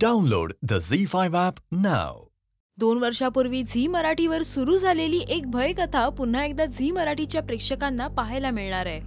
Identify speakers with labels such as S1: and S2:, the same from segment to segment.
S1: Download the ZEE5 app now.
S2: 2 वर्षापूर्वी Zee मराठीवर सुरू झालेली एक भयकथा पुन्हा एकदा झी मराठीच्या प्रेक्षकांना पाहायला मिळणार आहे.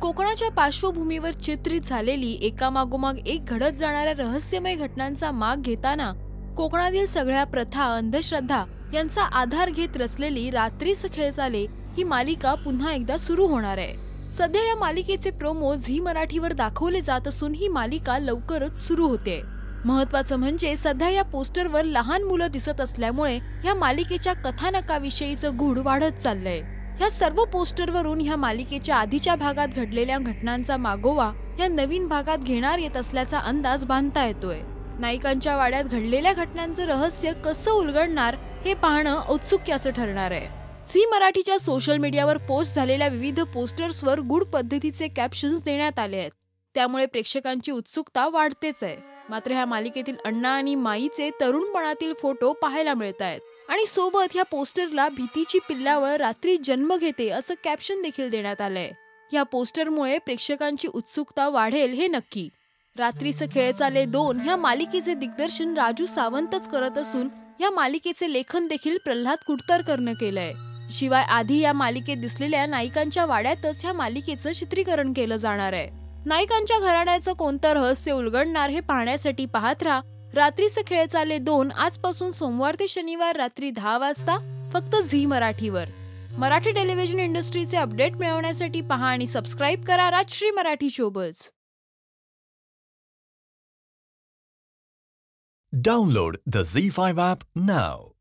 S2: कोकणाच्या पार्श्वभूमीवर चित्रित झालेली एकामागोमाग एक घडत जाणाऱ्या रहस्यमय घटनांचा माग घेताना कोकणातील सगळ्या प्रथा, अंधश्रद्धा यांचा आधार घेत रचलेली रात्रीस खेळ चाले ही मालिका पुन्हा एकदा सुरू होणार आहे. सध्या या मालिकेचे प्रोमो झी मराठीवर दाखवले जात असून ही मालिका लवकरच सुरू होते. महत्त्वाचं म्हणजे सध्या या पोस्टरवर लहान मुलं दिसत असल्यामुळे या मालिकेच्या कथानकाविषयीचं गूढ वाढत चाललंय. या सर्व पोस्टरवरून या मालिकेच्या आधीच्या भागात घडलेल्या घटनांचा मागोवा या नवीन भागात घेणार येत असल्याचा अंदाज बांधता येतोय. नायिकांच्या वाड्यात घडलेल्या घटनांचं रहस्य कसं उलगडणार हे पाहणं औत्सुक्याचं ठरणार आहे. झी मराठीच्या सोशल मीडियावर पोस्ट झालेल्या विविध पोस्टर्सवर गूढ पद्धतीचे कॅप्शन्स देण्यात आले आहेत. त्यामुळे प्रेक्षकांची उत्सुकता वाढतेच आहे. मात्र ह्या मालिकेतील अण्णा आणि माईचे तरुणपणातील फोटो पाहायला मिळत आहेत आणि सोबत ह्या पोस्टरला भीतीची पिल्लावर रात्री जन्म घेते असं कॅप्शन देखील देण्यात आलंय. या पोस्टरमुळे प्रेक्षकांची उत्सुकता वाढेल हे नक्की. रात्रीचं खेळ चाले 2 ह्या मालिकेचे दिग्दर्शन राजू सावंतच करत असून या मालिकेचे लेखन देखील प्रल्हाद कुडतरकरनं केलंय. शिवाय आधी या मालिकेत दिसलेल्या नायिकांच्या वाड्यातच ह्या मालिकेचं चित्रीकरण केलं जाणार आहे. नायिकांच्या घराण्याचं कोणतं रहस्य उलगडणार हे पाहण्यासाठी पाहत राहा रात्रीचं खेळ चाले 2 आजपासून सोमवार ते शनिवार रात्री 10 वाजता फक्त झी मराठीवर. मराठी टेलिव्हिजन इंडस्ट्रीचे अपडेट मिळवण्यासाठी पहा आणि सबस्क्राईब करा Rajshri Marathi ShowBuzz.
S1: Download the ZEE5 app now.